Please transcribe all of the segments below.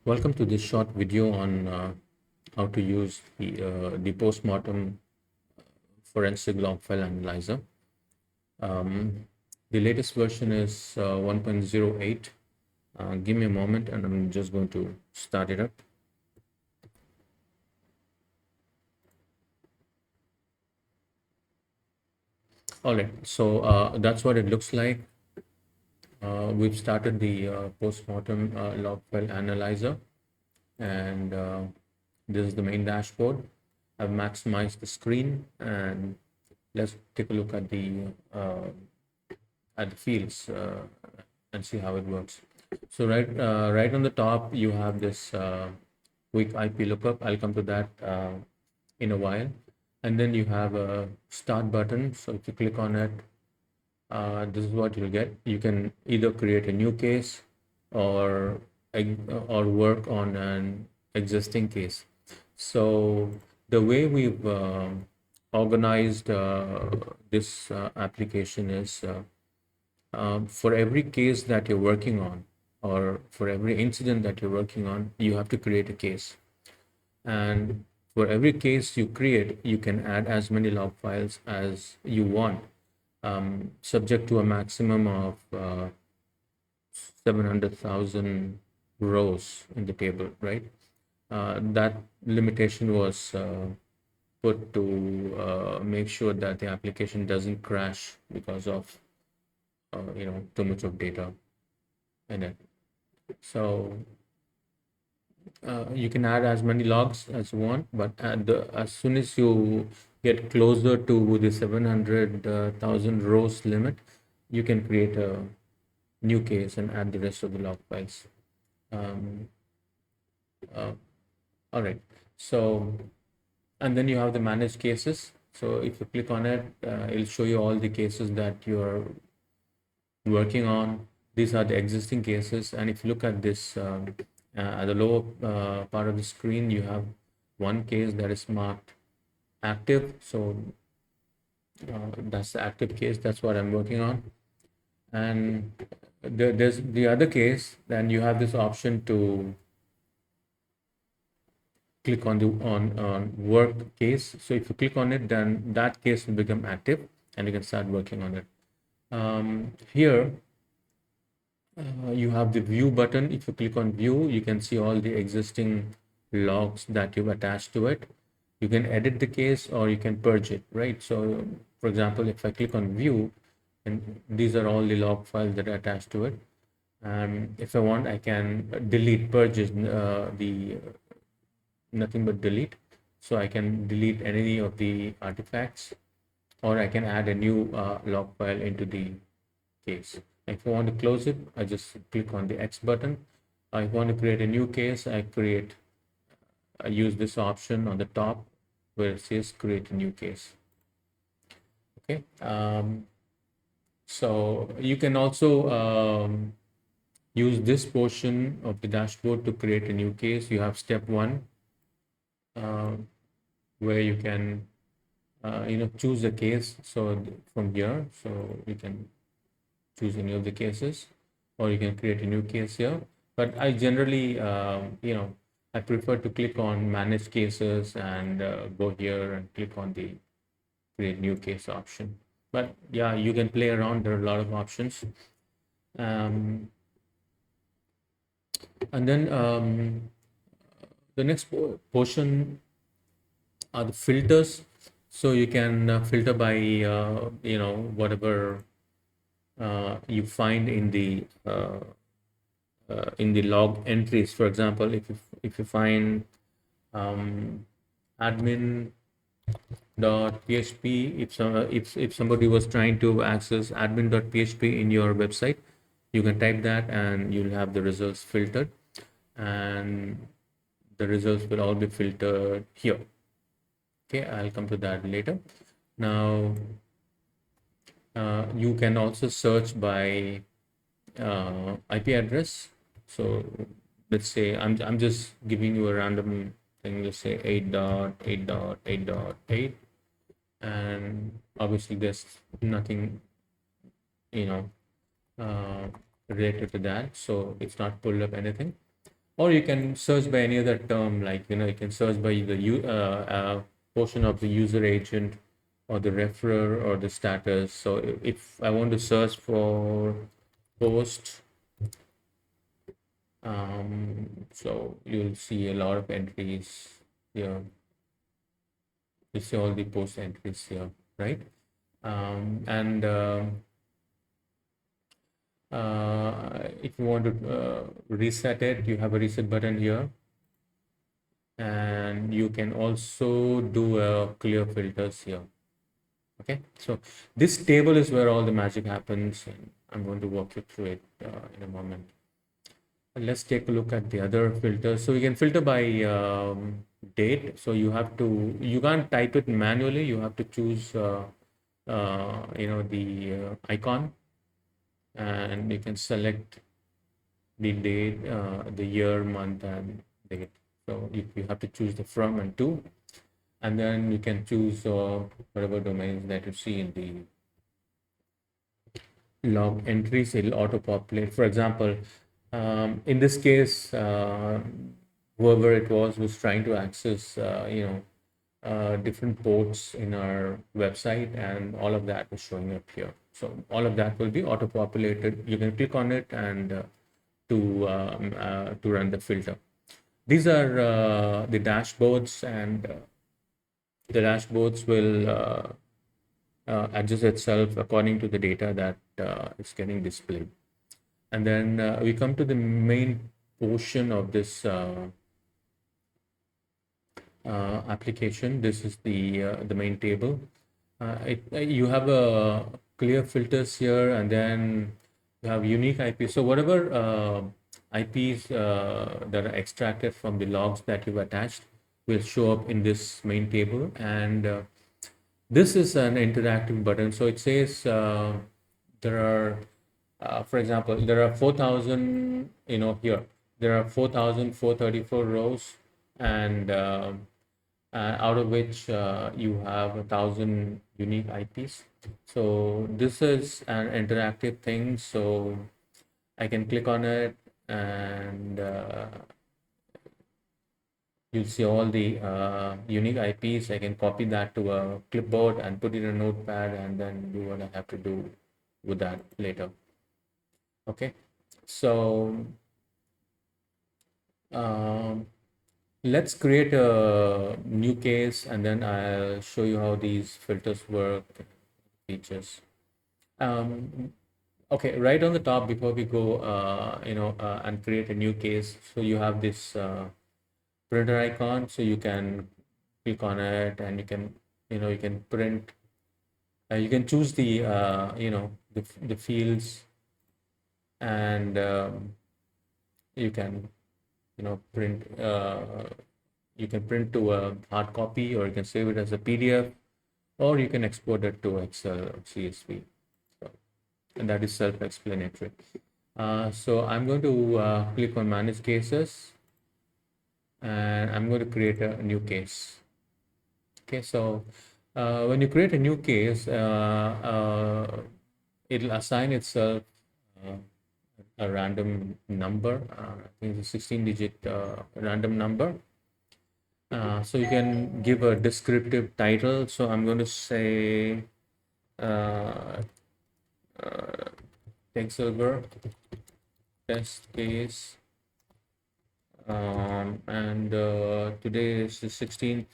Welcome to this short video on how to use the PostMortem Forensic Log File Analyzer. The latest version is 1.08. Give me a moment and I'm just going to start it up. All right, so that's what it looks like. We've started the PostMortem Log File Analyzer, and this is the main dashboard. I've maximized the screen, and let's take a look at the fields and see how it works. So right on the top, you have this quick IP lookup. I'll come to that in a while. And then you have a start button. So if you click on it, this is what you'll get. You can either create a new case or work on an existing case. So the way we've organized this application is for every case that you're working on, or for every incident that you're working on, you have to create a case. And for every case you create, you can add as many log files as you want, subject to a maximum of 700,000 rows in the table, right? That limitation was put to make sure that the application doesn't crash because of too much of data in it. So you can add as many logs as you want, but as soon as you get closer to the 700,000 rows limit, you can create a new case and add the rest of the log files. All right, so and then you have the managed cases. So if you click on it, it'll show you all the cases that you're working on. These are the existing cases, and if you look at this at the lower part of the screen, you have one case that is marked active. So that's the active case. That's what I'm working on. And there's the other case. Then you have this option to click on the on work case. So if you click on it, then that case will become active, and you can start working on it. Here you have the view button. If you click on view, you can see all the existing logs that you've attached to it. You can edit the case or you can purge it, right? So for example, if I click on view, and these are all the log files that are attached to it. If I want, I can delete, purges the nothing but delete. So I can delete any of the artifacts, or I can add a new log file into the case. If I want to close it, I just click on the X button. I want to create a new case. I use this option on the top where it says create a new case. Okay. So you can also use this portion of the dashboard to create a new case. You have step one, where you can choose a case. So from here, so you can choose any of the cases, or you can create a new case here. But I generally I prefer to click on manage cases and go here and click on the create new case option. But yeah, you can play around. There are a lot of options. And then the next portion are the filters. So you can filter by whatever you find in the log entries. For example, if you find admin.php, if somebody was trying to access admin.php in your website, you can type that and you'll have the results filtered, and the results will all be filtered here. Okay, I'll come to that later. Now you can also search by IP address. So let's say I'm just giving you a random thing. Let's say 8.8.8.8, and obviously there's nothing related to that, so it's not pulled up anything. or you can search by any other term, like, you can search by the portion of the user agent or the referrer or the status. So if I want to search for post, so you'll see a lot of entries here. You see all the post entries here, right? And if you want to reset it, you have a reset button here, and you can also do clear filters here. Okay, so this table is where all the magic happens, and I'm going to walk you through it in a moment. Let's take a look at the other filters. So you can filter by date. So you can't type it manually. You have to choose the icon, and you can select the date, the year, month, and date. So you have to choose the from and to, and then you can choose whatever domains that you see in the log entries. It'll auto populate. For example, in this case, whoever it was trying to access different ports in our website, and all of that is showing up here. So all of that will be auto populated. You can click on it and to run the filter. These are the dashboards, and the dashboards will adjust itself according to the data that is getting displayed. And then we come to the main portion of this application. This is the main table. You have a clear filters here, and then you have unique IPs. So whatever IPs that are extracted from the logs that you've attached will show up in this main table. And this is an interactive button. So it says there are, for example, there are 4,000, here, there are 4,434 rows, and out of which you have 1,000 unique IPs. So this is an interactive thing. So I can click on it, and you'll see all the unique IPs. I can copy that to a clipboard and put it in a notepad, and then do what I have to do with that later. Okay, so let's create a new case, and then I'll show you how these filters work, features. Okay, right on the top, before we go, and create a new case, so you have this printer icon. So you can click on it, and you can print. You can choose the the fields, and you can print. You can print to a hard copy, or you can save it as a PDF, or you can export it to Excel or CSV. So, and that is self-explanatory. So I'm going to click on Manage Cases, and I'm going to create a new case. Okay, so when you create a new case, it'll assign itself a random number. I think it's a 16-digit random number. So you can give a descriptive title. So I'm going to say Tekzilver test case, and today is the 16th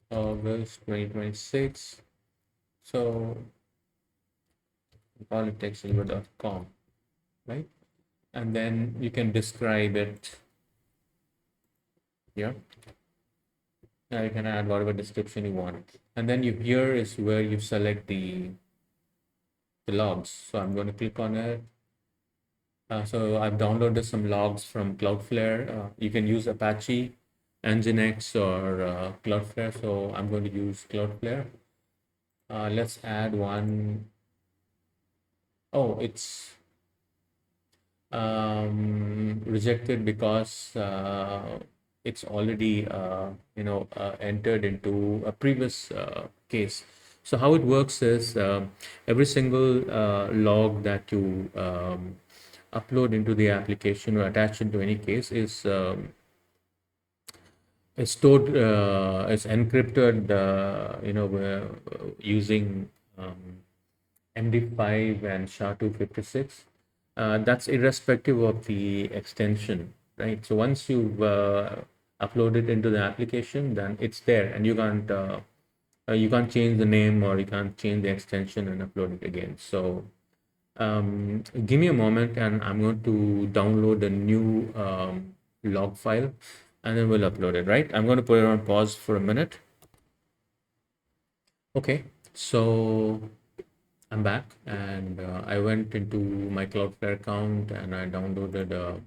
August 2026. So call it tekzilver.com, right? And then you can describe it here. Now you can add whatever description you want, and then here is where you select the logs. So I'm going to click on it. So I've downloaded some logs from Cloudflare. You can use Apache, Nginx, or Cloudflare. So I'm going to use Cloudflare. Let's add one. Oh, it's rejected because it's already entered into a previous case. So how it works is every single log that you upload into the application or attach into any case is stored, is encrypted, using MD5 and SHA-256. That's irrespective of the extension, right? So once you've uploaded into the application, then it's there, and you can't change the name or you can't change the extension and upload it again. So give me a moment, and I'm going to download a new log file, and then we'll upload it, right? I'm going to put it on pause for a minute. Okay, so I'm back, and I went into my Cloudflare account and I downloaded a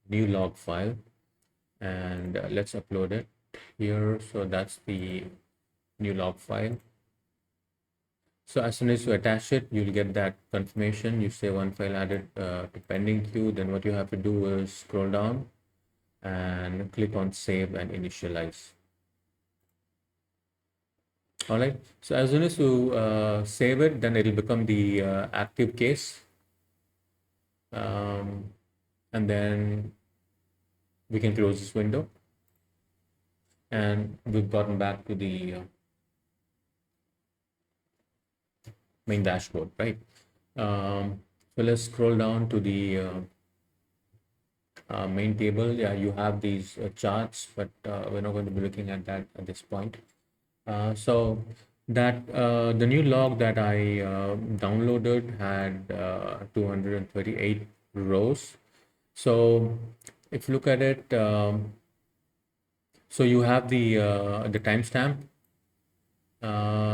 new log file, and let's upload it here. So that's the new log file. So as soon as you attach it, you'll get that confirmation. You say one file added to pending queue. Then what you have to do is scroll down and click on save and initialize. All right. So as soon as you save it, then it'll become the active case. And then we can close this window. And we've gotten back to the main dashboard, right? So let's scroll down to the main table. Yeah, you have these charts, but we're not going to be looking at that at this point. So that the new log that I downloaded had 238 rows. So if you look at it, so you have the timestamp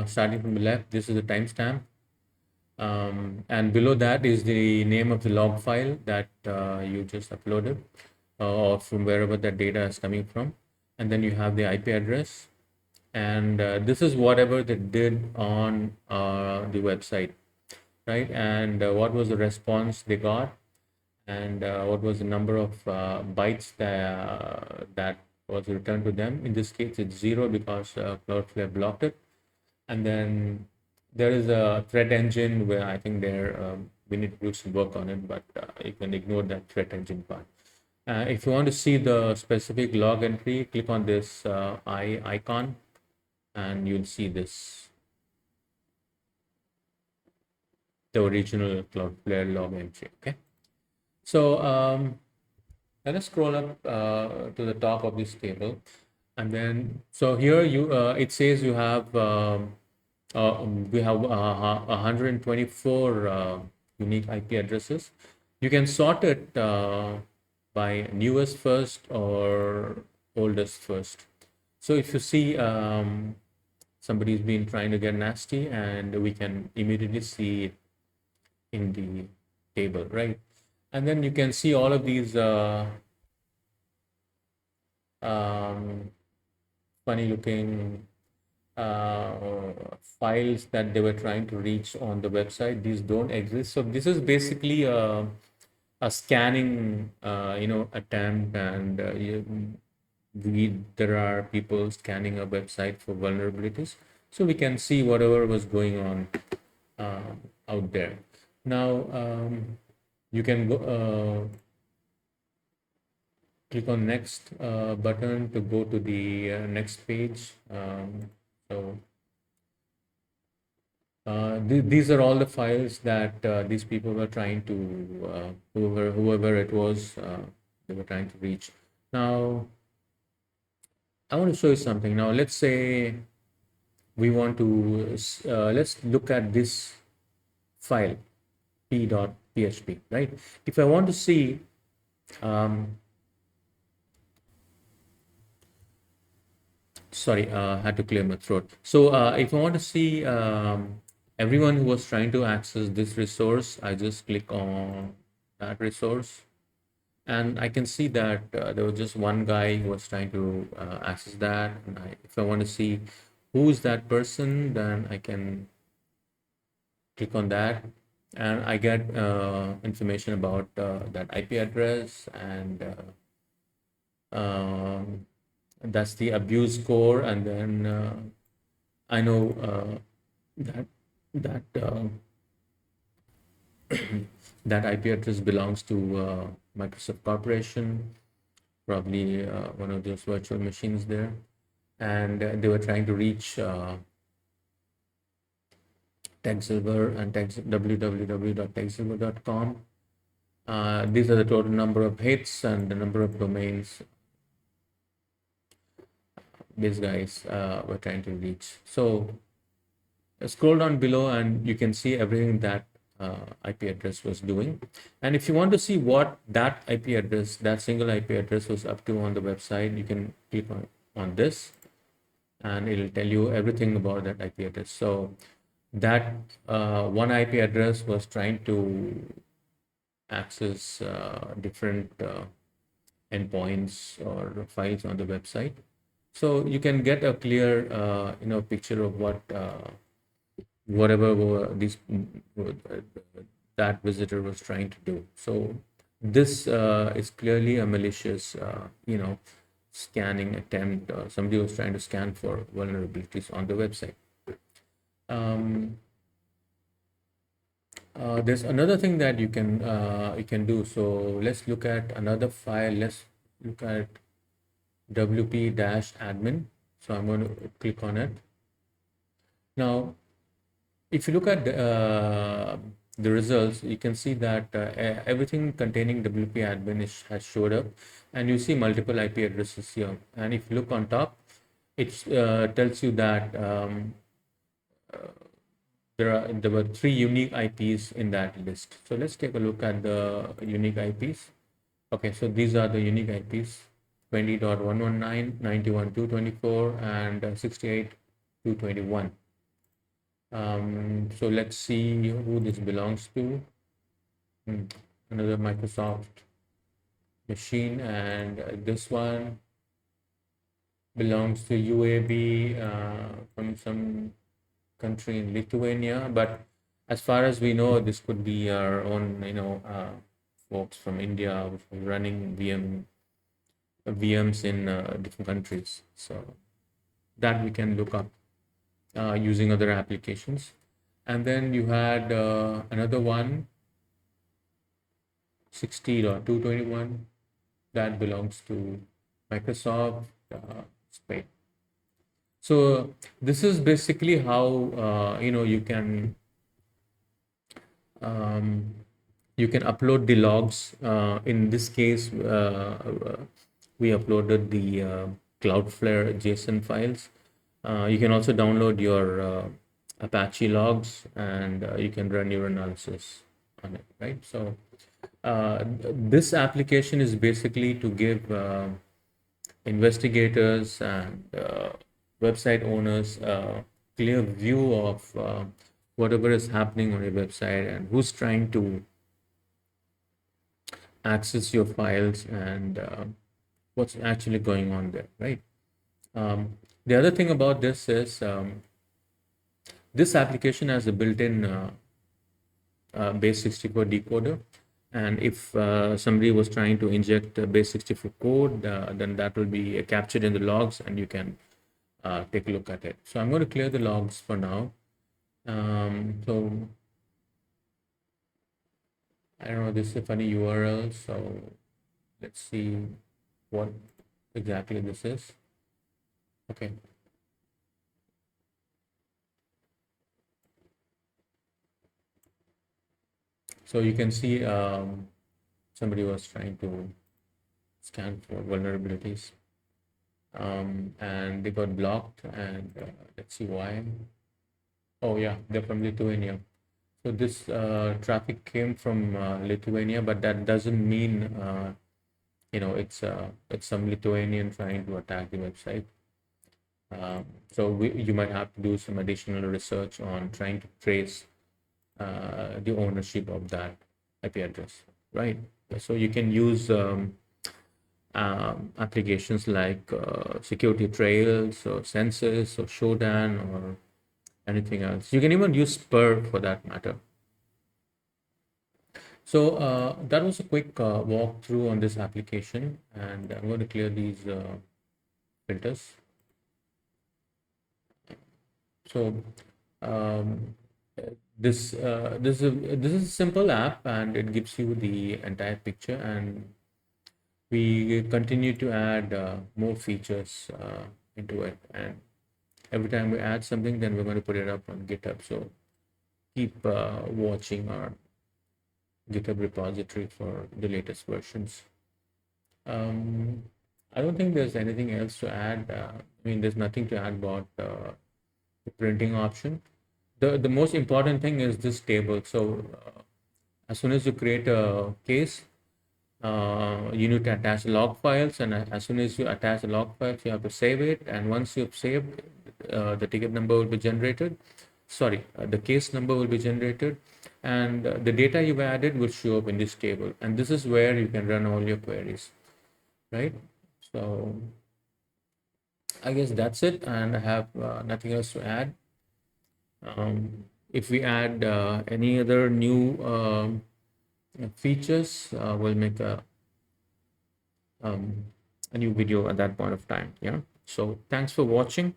starting from the left. This is the timestamp. And below that is the name of the log file that you just uploaded, or from wherever that data is coming from. And then you have the IP address, and this is whatever they did on the website, right? And what was the response they got, and what was the number of bytes that was returned to them. In this case, it's 0 because Cloudflare blocked it. And then there is a threat engine where I think we need to do some work on it, but you can ignore that threat engine part. If you want to see the specific log entry, click on this icon, and you'll see this, the original Cloudflare log entry. Okay, so let us scroll up to the top of this table, and then so here it says you have we have 124 unique IP addresses. You can sort it by newest first or oldest first. So if you see somebody's been trying to get nasty, and we can immediately see it in the table, right? And then you can see all of these funny looking files that they were trying to reach on the website. These don't exist. So this is basically a scanning attempt, and there are people scanning a website for vulnerabilities, so we can see whatever was going on out there. Now you can go click on next button to go to the next page. So these are all the files that these people were trying to, whoever it was, they were trying to reach. Now, I want to show you something. Now, let's say we want to, let's look at this file, p.php, right? If I want to see, sorry, I had to clear my throat. So if I want to see everyone who was trying to access this resource, I just click on that resource, and I can see that there was just one guy who was trying to access that. And if I want to see who's that person, then I can click on that, and I get information about that IP address, and that's the abuse score. And then I know that that IP address belongs to Microsoft Corporation, probably one of those virtual machines there, and they were trying to reach Tekzilver and www.tekzilver.com. These are the total number of hits and the number of domains these guys were trying to reach. So scroll down below and you can see everything that IP address was doing. And if you want to see what that IP address, that single IP address was up to on the website, you can click on this and it'll tell you everything about that IP address. So that one IP address was trying to access different endpoints or files on the website. So you can get a clear, picture of what whatever that visitor was trying to do. So this is clearly a malicious, scanning attempt. Somebody was trying to scan for vulnerabilities on the website. There's another thing that you can do. So let's look at another file. Let's look at wp-admin. So I'm going to click on it. Now, if you look at the results, you can see that everything containing wp-admin has showed up, and you see multiple IP addresses here. And if you look on top, it tells you that there were 3 unique IPs in that list. So let's take a look at the unique IPs. Okay, so these are the unique IPs: 20.119, 91.224, and 68.221. So let's see who this belongs to. Another Microsoft machine, and this one belongs to UAB from some country in Lithuania. But as far as we know, this could be our own, folks from India running VMs in different countries. So that we can look up using other applications. And then you had another one, 60.221, that belongs to Microsoft Spain. So this is basically how you can upload the logs. In this case, we uploaded the Cloudflare JSON files. You can also download your Apache logs, and you can run your analysis on it, right? So this application is basically to give investigators and website owners a clear view of whatever is happening on your website and who's trying to access your files and what's actually going on there, right? The other thing about this is this application has a built-in base64 decoder, and if somebody was trying to inject base64 code, then that will be captured in the logs, and you can take a look at it. So I'm going to clear the logs for now. So I don't know, this is a funny URL, so let's see what exactly this is. Okay. So you can see somebody was trying to scan for vulnerabilities, and they got blocked, and let's see why. Oh yeah, they're from Lithuania. So this traffic came from Lithuania, but that doesn't mean it's some Lithuanian trying to attack the website. So you might have to do some additional research on trying to trace the ownership of that IP address, right? So you can use applications like security trails or census or Shodan or anything else. You can even use Purge for that matter. So that was a quick walkthrough on this application, and I'm going to clear these filters. So This is a simple app, and it gives you the entire picture, and we continue to add more features into it, and every time we add something, then we're going to put it up on GitHub. So keep watching our GitHub repository for the latest versions. um, I don't think there's anything else to add. I mean, there's nothing to add about the printing option. The most important thing is this table. So as soon as you create a case, you need to attach log files, and as soon as you attach the log files, you have to save it. And once you've saved, the ticket number will be generated. Sorry, the case number will be generated, and the data you've added will show up in this table. And this is where you can run all your queries, right? So I guess that's it, and I have nothing else to add. If we add any other new features, we'll make um, a new video at that point of time. Yeah. So thanks for watching.